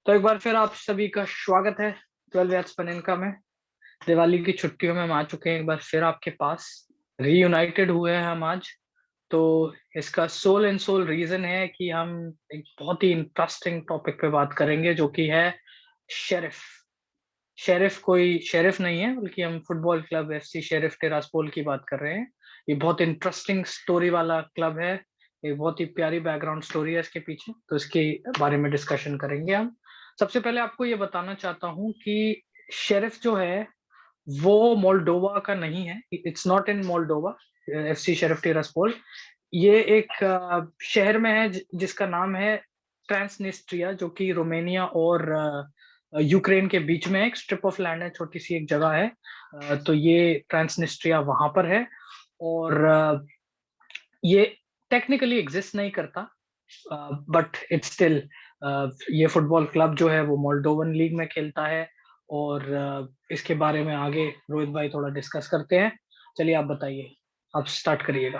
तो एक बार फिर आप सभी का स्वागत है 12 यार्ड्स पनेनका में। दिवाली की छुट्टियों में हम आ चुके हैं एक बार फिर आपके पास। रीयूनाइटेड हुए हैं हम आज। तो इसका सोल एंड सोल रीजन है कि हम एक बहुत ही इंटरेस्टिंग टॉपिक पे बात करेंगे जो कि है शेरिफ। शेरिफ कोई शेरिफ नहीं है बल्कि हम फुटबॉल क्लब एफसी शेरिफ टिरास्पोल की बात कर रहे हैं। ये बहुत इंटरेस्टिंग स्टोरी वाला क्लब है। एक बहुत ही प्यारी बैकग्राउंड स्टोरी है इसके पीछे, तो इसके बारे में डिस्कशन करेंगे हम। सबसे पहले आपको ये बताना चाहता हूँ कि शेरिफ जो है वो मोल्डोवा का नहीं है। It's not in Moldova. FC Sheriff Tiraspol ये एक शहर में है जिसका नाम है ट्रांसनिस्ट्रिया, जो कि रोमानिया और यूक्रेन के बीच में एक स्ट्रिप ऑफ लैंड है, छोटी सी एक जगह है। तो ये ट्रांसनिस्ट्रिया वहां पर है। और ये टेक्निकली एग्जिस्ट नहीं करता, बट इट्स स्टिल ये फुटबॉल क्लब जो है वो मोल्डोवन लीग में खेलता है। और इसके बारे में आगे रोहित भाई थोड़ा डिस्कस करते हैं। चलिए आप बताइए, आप स्टार्ट करिएगा।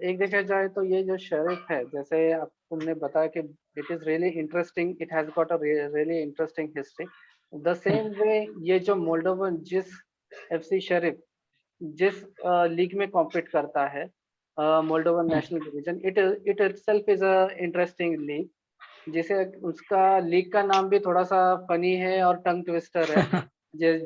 एक देखा जाए तो ये जो शेरिफ है, जैसे आप तुमने बताया कि it is really interesting, it has got a really interesting history. The same way ये जो मोल्डोवन जिस एफसी शेरिफ जिस लीग में कॉम्पीट करता है, Moldovan national division, it it itself is a interesting league. जिसे उसका लीग का नाम भी थोड़ा सा फनी है और टंग ट्विस्टर है।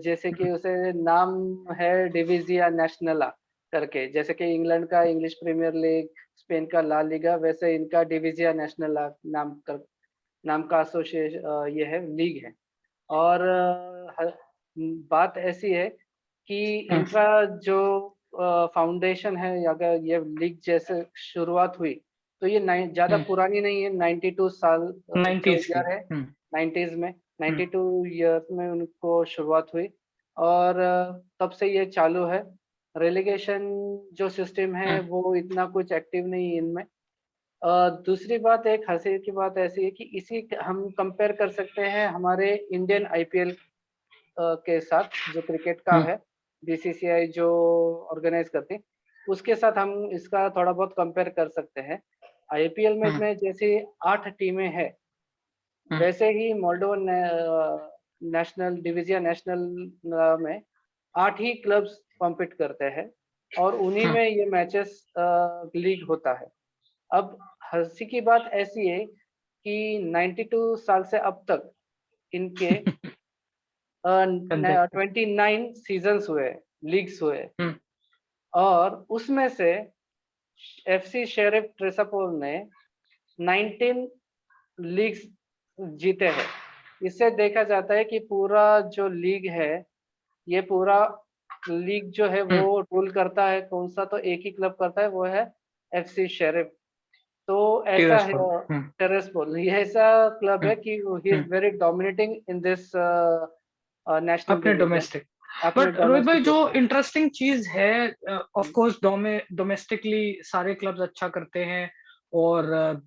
जैसे कि उसे नाम है डिविजिया नेशनला करके, जैसे कि इंग्लैंड का इंग्लिश प्रीमियर लीग, स्पेन का ला लीगा, वैसे इनका डिविजिया नेशनला नाम का एसोसिएशन ये है, लीग है। और बात ऐसी है कि इनका जो फाउंडेशन है, अगर ये लीग जैसे शुरुआत हुई तो ये ज़्यादा पुरानी नहीं है। 92 साल जो 90s की। ईयर है, 90s में 92 ईयर में उनको शुरुआत हुई। और तब से ये चालू है। रेलीगेशन जो सिस्टम है वो इतना कुछ एक्टिव नहीं है इनमें। दूसरी बात, एक हंसी की बात ऐसी है कि इसी हम कंपेयर कर सकते हैं हमारे इंडियन आईपीएल के साथ, जो क्रिकेट का है, बीसीसीआई जो ऑर्गेनाइज करती है, उसके साथ हम इसका थोड़ा बहुत कंपेयर कर सकते हैं। आईपीएल में जैसे 8 टीमें हैं, वैसे ही मोल्डोवन नेशनल डिवीजिया नेशनल में 8 ही क्लब्स कॉम्पीट करते हैं और उन्हीं में ये मैचेस लीग होता है। अब हंसी की बात ऐसी है कि 92 साल से अब तक इनके 29 सीजन्स हुए, लीग्स हुए, और उसमें से एफसी शेरिफ ट्रिसापोल ने 19 लीग्स जीते हैं। इससे देखा जाता है कि पूरा जो लीग है, ये पूरा लीग जो है वो रूल करता है कौन सा, तो एक ही क्लब करता है, वो है एफसी शेरिफ। तो ऐसा है टिरास्पोल, ये ऐसा क्लब है कि he is very dominating in this national अपने डिवीजन, डोमेस्टिक। अपने बट रोहित भाई, डोमेस्टिक जो उसमें। इंटरेस्टिंग चीज है, ऑफ कोर्स डोमेस्टिकली सारे क्लब्स अच्छा करते हैं। और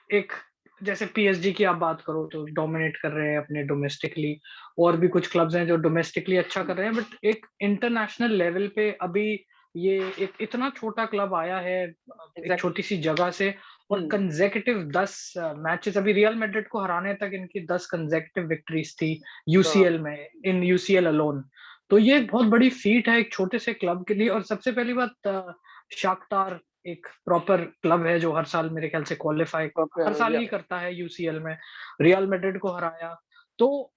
एक जैसे पीएसजी की आप बात करो तो डोमिनेट कर रहे हैं अपने डोमेस्टिकली। और भी कुछ क्लब्स हैं जो डोमेस्टिकली अच्छा कर रहे हैं, बट एक इंटरनेशनल लेवल पे अभी ये एक इतना छोटा क्लब आया है, एक एग्जैक्टली। छोटी सी जगह से। और कंजेक्यूटिव 10 मैचेस, अभी रियल मैड्रिड को हराने तक इनकी 10 कंजेक्यूटिव विक्ट्रीज थी यूसीएल में, इन यूसीएल अलोन। तो ये एक बहुत बड़ी फीट है एक छोटे से क्लब के लिए। और सबसे पहली बात, शाख्तार एक प्रॉपर क्लब है जो हर साल मेरे ख्याल से क्वालिफाई हर साल या ही करता है यूसीएल में। रियल मैड्रिड को हराया। तो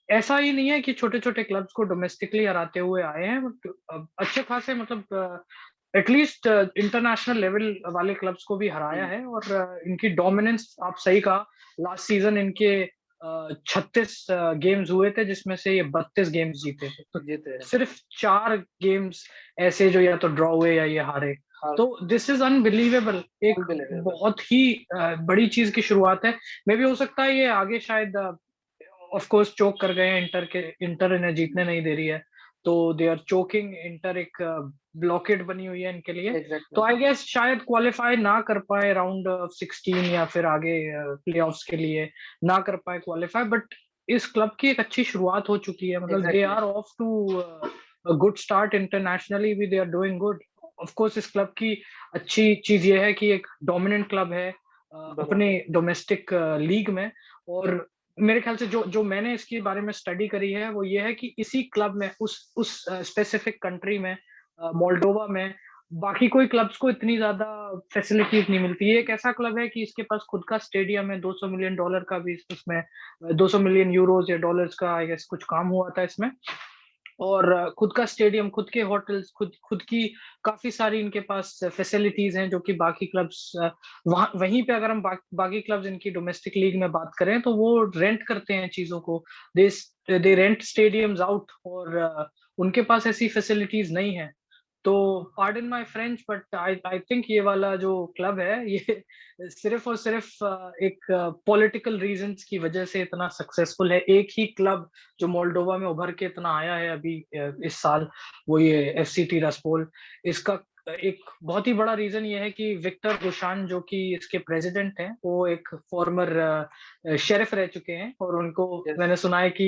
ऐसा ही नहीं है कि छोटे-छोटे क्लब्स को डोमेस्टिकली हराते हुए आए हैं, बट अच्छे खासे मतलब एटलीस्ट इंटरनेशनल लेवल वाले क्लब्स को भी हराया है। और इनकी डोमिनेंस, आप सही कहा, लास्ट सीजन इनके 36 गेम्स हुए थे जिसमें से ये 32 गेम्स जीते थे। तो जीते हैं। सिर्फ 4 गेम्स ऐसे जो या तो ड्रॉ हुए या ये हारे। तो दिस इज अनबिलीवेबल। एक अनबिलीवेबल। बहुत ही बड़ी चीज की शुरुआत है। मे भी हो सकता है ये आगे शायद ऑफ कोर्स चोक कर गए हैं इंटर के। इंटर इन्हें जीतने नहीं दे रही है, तो दे आर चोकिंग। इंटर एक ब्लॉकेट बनी हुई है इनके लिए। तो एग्जैक्टली। आई गेस शायद क्वालिफाई ना कर पाए राउंड 16 या फिर आगे प्लेऑफ्स के लिए ना कर पाए क्वालिफाई। बट इस क्लब की एक अच्छी शुरुआत हो चुकी है। मतलब they exactly. Are off to a good start internationally भी, they are doing good. Of course इस क्लब की अच्छी चीज ये है कि एक डोमिनेंट क्लब है अपने बराबर। डोमेस्टिक लीग में। और मेरे ख्याल से जो मैंने इसके बारे में स्टडी करी है वो ये है कि इसी क्लब में उस स्पेसिफिक कंट्री में, मोल्डोवा में, बाकी कोई क्लब्स को इतनी ज्यादा फैसिलिटीज नहीं मिलती। ये एक ऐसा क्लब है कि इसके पास खुद का स्टेडियम है, 200 मिलियन डॉलर का भी उसमें, 200 मिलियन यूरोज या डॉलर्स का आई गेस कुछ काम हुआ था इसमें। और खुद का स्टेडियम, खुद के होटल्स, खुद खुद की काफी सारी इनके पास फैसिलिटीज हैं, जो कि बाकी क्लब्स वहीं पे अगर हम बाकी क्लब्स इनकी डोमेस्टिक लीग में बात करें तो वो रेंट करते हैं चीजों को। दे रेंट स्टेडियम्स आउट, और उनके पास ऐसी फैसिलिटीज नहीं है। तो pardon my French, but I think ये वाला जो क्लब है ये सिर्फ और सिर्फ एक पॉलिटिकल रीजंस की वजह से इतना सक्सेसफुल है। एक ही क्लब जो मोल्डोवा में उभर के इतना आया है अभी इस साल, वो ये एफसी टिरास्पोल। इसका एक बहुत ही बड़ा रीजन ये है कि विक्टर गुशान जो कि इसके प्रेसिडेंट हैं, वो एक फॉर्मर शेरिफ रह चुके हैं, और उनको Yes, मैंने सुना है कि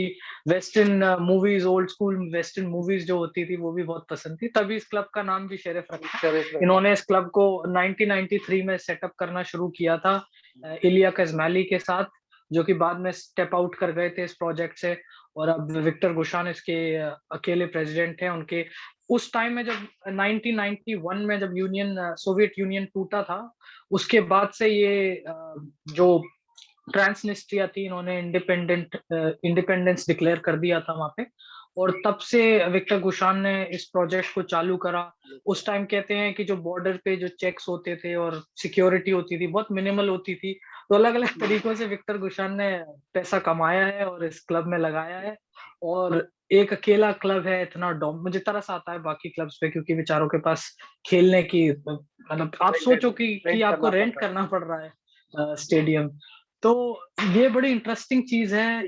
western movies, old school western movies जो होती थी वो भी बहुत पसंद थी, तभी इस क्लब का नाम भी शेरिफ रखा। Sheriff रखा। इन्होंने इस क्लब को 1993 में सेटअप करना शुरू किया था इलिया कजमाली के साथ, जो कि बाद में स्टेप आउट कर गए थे इस प्रोजेक्ट से, और अब विक्टर गुशान इसके अकेले प्रेसिडेंट हैं। उनके उस टाइम में जब 1991 में जब सोवियत यूनियन टूटा था, उसके बाद से ये जो ट्रांसनिस्ट्रिया थी, इन्होंने इंडिपेंडेंस डिक्लेयर कर दिया था वहां पे, और तब से विक्टर गुशान ने इस प्रोजेक्ट को चालू करा। उस टाइम कहते हैं कि जो बॉर्डर पे जो चेक्स होते थे और सिक्योरिटी होती थी बहुत मिनिमल होती थी, तो अलग अलग तरीकों से विक्टर गुशान ने पैसा कमाया है और इस क्लब में लगाया है। और एक अकेला क्लब है इतना डॉम, मुझे तरस आता है बाकी क्लब्स पे, क्योंकि बेचारों के पास खेलने की, मतलब आप सोचो कि रेंट आपको करना रेंट पड़ता है। करना पड़ रहा है स्टेडियम। तो ये बड़ी इंटरेस्टिंग चीज है।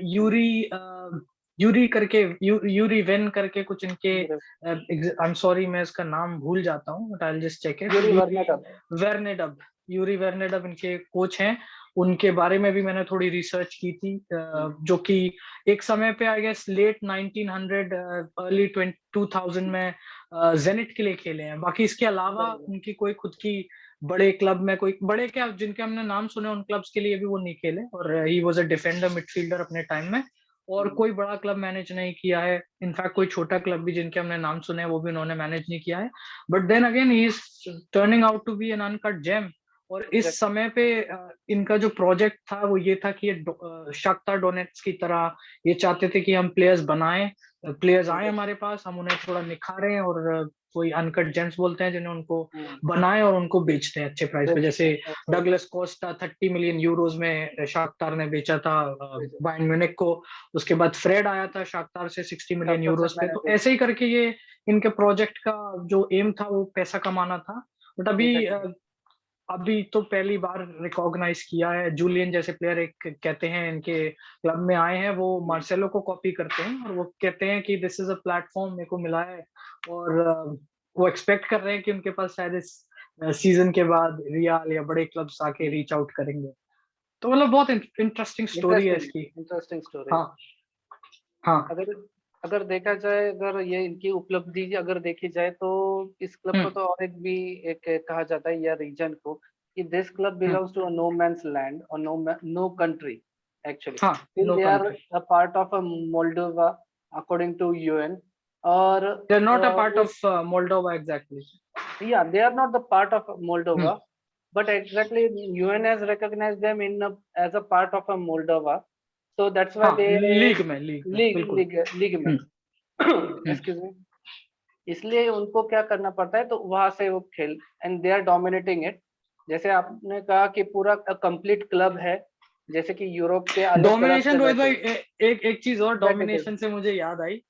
यूरी करके, यूरी वेन करके कुछ इनके, आई एम सॉरी मैं इसका नाम भूल जाता हूँ, but I will just check it. Yuri Yuri Vernydub. Vernydub, Yuri Vernydub इनके कोच हैं। उनके बारे में भी मैंने थोड़ी रिसर्च की थी, जो कि एक समय पे आई गेस लेट 1900 अर्ली 2000 में जेनिट के लिए खेले हैं। बाकी इसके अलावा उनकी कोई खुद की बड़े क्लब में, कोई बड़े क्या जिनके हमने नाम सुने उन क्लब्स के लिए भी वो नहीं खेले, और he was a defender midfielder अपने टाइम में, और कोई बड़ा क्लब मैनेज नहीं किया है। इनफैक्ट कोई छोटा क्लब भी जिनके हमने नाम सुने हैं वो भी उन्होंने मैनेज नहीं किया है। But then again he is turning out to be an uncut gem. और इस समय पे इनका जो प्रोजेक्ट था वो ये था कि ये शाख्तार डोनेट्स की तरह ये चाहते थे कि हम प्लेयर्स बनाएं, प्लेयर्स आए हमारे पास, हम उन्हें थोड़ा निखारें, और कोई अनकट जेम्स बोलते हैं जिन्हें, उनको बनाए और उनको बेचते हैं अच्छे प्राइस पे। जैसे डगलस कोस्टा 30 मिलियन यूरोज में शाख्तार ने बेचा था बायर्न म्यूनिख को। उसके बाद फ्रेड आया था शाख्तार से 60 मिलियन यूरोज पे। तो ऐसे ही करके ये इनके प्रोजेक्ट का जो एम था वो पैसा कमाना था। बट अभी तो पहली बार रिकॉग्नाइज किया है। जूलियन जैसे प्लेयर एक कहते हैं इनके क्लब में आए हैं, वो मार्सेलो को कॉपी करते हैं, और वो कहते हैं कि दिस इज अ प्लेटफॉर्म मेरे को मिला है, और वो एक्सपेक्ट कर रहे हैं कि उनके पास शायद इस सीजन के बाद रियल या बड़े क्लब्स आके रीच आउट करेंगे। तो मतलब बहुत इंटरेस्टिंग स्टोरी है इसकी। Interesting story. हाँ हाँ। अगर अगर देखा जाए, अगर ये इनकी उपलब्धि अगर देखी जाए तो इस क्लब को तो और एक भी एक कहा जाता है या रीजन को, कि this club belongs to a no man's land or no country actually, हाँ, still no they are country, a part of a Moldova according to UN. और they are not a part वो, of Moldova exactly. yeah, they are not the part of Moldova, but exactly UN has recognized them as a part of a Moldova. So that's why हाँ, they league में बिल्कुल। League में excuse me, इसलिए उनको क्या करना पड़ता है, तो वहां से वो खेल and they are dominating it. जैसे आपने कहा कि पूरा कंप्लीट क्लब है, जैसे कि यूरोप के अलग क्लब डोमिनेशन है रोहित वैसे। भाई, एक चीज और दैट इट इज डोमिनेशन से मुझे याद आई।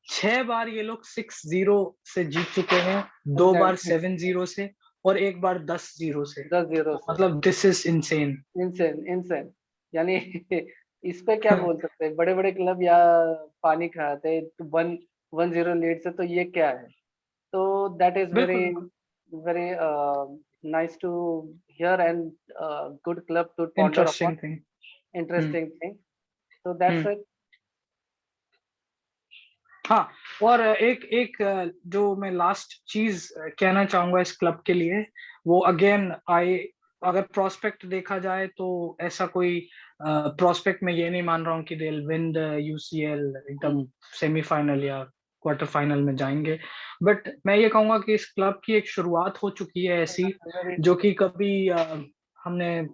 6 बार ये लोग 6-0 से जीत चुके हैं, 2 बार एग्जैक्टली 7-0 से, और एक बार 10-0 से। 10-0 तो से। मतलब this is insane. Insane insane, यानी इस पे क्या बोल सकते हैं, बड़े बड़े क्लब या पानी खाते हैं तो 1-0 लीड से, तो ये क्या है। तो दैट इज वेरी बिल्कुल। Very nice to hear and good club to ponder upon, interesting thing. Interesting thing. तो दैट्स इट। हाँ, और एक एक जो मैं लास्ट चीज कहना चाहूंगा इस क्लब के लिए, वो अगेन आई अगर प्रोस्पेक्ट देखा जाए तो ऐसा कोई प्रोस्पेक्ट में ये नहीं मान रहा हूँ कि they will win the UCL एकदम सेमीफाइनल या क्वार्टर फाइनल में जाएंगे, बट मैं ये कहूंगा कि इस क्लब की एक शुरुआत हो चुकी है ऐसी, जो कि कभी हमने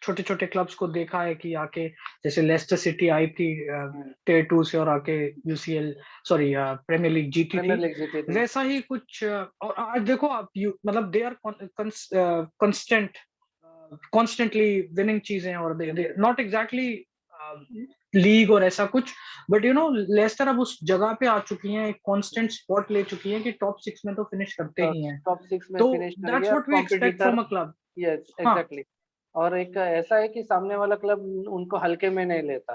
छोटे छोटे क्लब्स को देखा है कि आके, जैसे लेस्टर सिटी आई थी टियर 2 से और आके यूसीएल सॉरी प्रीमियर लीग जीती प्रीमियर थी, लीग जीती थी। वैसा ही कुछ और आज देखो आप मतलब दे आर कॉन्स्टेंटली विनिंग चीजें, और दे नॉट एग्जैक्टली लीग और ऐसा कुछ, बट यू नो लेस्टर अब उस जगह पे आ चुकी हैं, एक कांस्टेंट स्पॉट ले चुकी हैं कि टॉप 6 में तो फिनिश करते ही हैं, टॉप 6 में तो फिनिश करेंगे दैट्स और what we expect competitor, from a club. Yes हाँ, एग्जैक्टली। और एक ऐसा है कि सामने वाला क्लब उनको हल्के में नहीं लेता।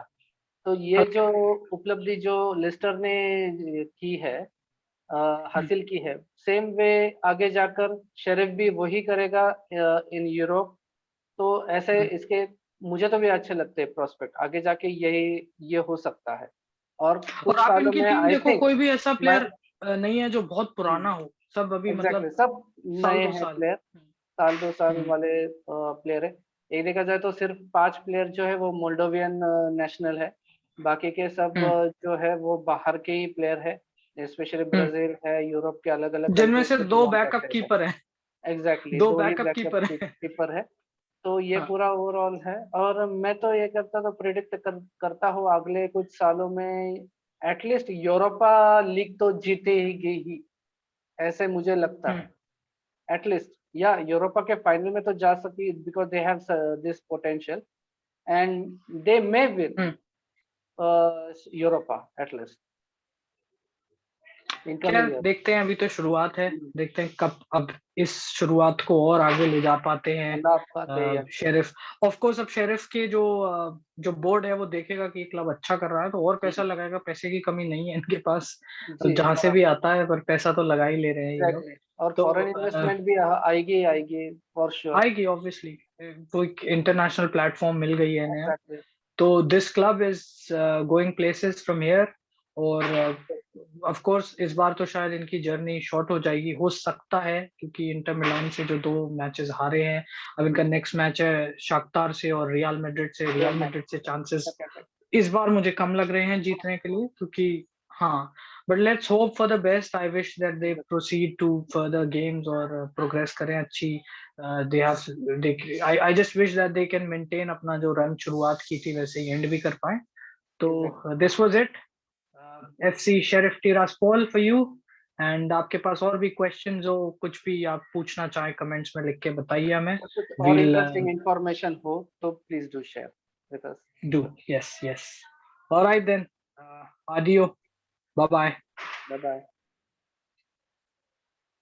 तो ये हल्के जो में। उपलब्धि जो लेस्टर ने की है, हम्म, हासिल की है, सेम वे आगे जाकर शेरिफ भी वही करेगा इन यूरोप। तो ऐसे हम्म। इसके मुझे तो भी अच्छे लगते हैं प्रोस्पेक्ट, आगे जाके यही ये हो सकता है। और और कुछ आप सालों इनकी में टीम आई देखो, थिंक कोई भी ऐसा मैं प्लेयर नहीं है जो बहुत पुराना हो, सब अभी एग्जैक्टली मतलब सब साल नए दो हैं साल। प्लेयर, साल 2 साल हम्म, वाले प्लेयर है। एक देखा जाए तो सिर्फ 5 प्लेयर जो है वो मोल्डोवियन नेशनल है, बाकी के सब हम्म, जो है वो बाहर के ही प्लेयर है, स्पेशली हम्म। ब्राजील है, यूरोप के अलग अलग जिनमें कंट्रीज से से 2 बिलोंग बैकअप करते हैं। कीपर हैं, एग्जैक्टली 2 दो ही बैकअप बैकअप कीपर हैं। कीपर है। तो ये हाँ, पूरा ओवरऑल है, और मैं तो ये प्रिडिक्ट करता हूँ अगले कुछ सालों में एटलीस्ट यूरोपा लीग तो जीतेगी ही, ऐसे मुझे लगता हम्म। है। एटलीस्ट या यूरोपा के फाइनल में तो जा सकी, because they have this potential and they may win hmm. Europa at least in खैर कमिंग ईयर। देखते हैं, अभी तो शुरुआत है, देखते हैं कब अब इस शुरुआत को और आगे ले जा पाते हैं अल्लाह आपको आते हैं। शेरिफ। ऑफ कोर्स अब शेरिफ के जो बोर्ड है वो देखेगा कि क्लब अच्छा कर रहा है तो और पैसा लगाएगा, पैसे की कमी नहीं है इनके पास, तो जी जहां से भी बराबर, आता है पर पैसा तो लगा ही ले रहे हैं ये लोग। एग्जैक्टली। और तो फॉरेन इन्वेस्टमेंट भी आएगी आएगी फॉर श्योर। आएगी ऑब्वियसली, तो एक इंटरनेशनल प्लेटफॉर्म मिल गई है नया, एग्जैक्टली। तो this club is going places from here. और ऑफ कोर्स इस बार तो शायद इनकी जर्नी शॉर्ट हो जाएगी, हो सकता है, क्योंकि इंटर मिलान से जो 2 मैचेस हारे हैं, अब इनका नेक्स्ट मैच है शाख्तार से और रियल मैड्रिड से, रियल मैड्रिड से चांसेस इस बार मुझे कम लग रहे हैं जीतने के लिए, क्योंकि हाँ, but let's hope for the best, I wish that they proceed to further games और प्रोग्रेस करें अच्छी। They have they I just wish that they can maintain अपना जो रन शुरुआत की थी वैसे ही एंड भी कर पाए। तो this was it, FC Sheriff Tiraspol for you. And आपके पास और भी क्वेश्चंस हो, कुछ भी आप पूछना चाहें कमेंट्स में लिख के बताइए हमें। कुछ और वील इंटरेस्टिंग इंफॉर्मेशन हो तो please do share with us. Do, yes yes, alright then, adios, bye bye. Bye bye.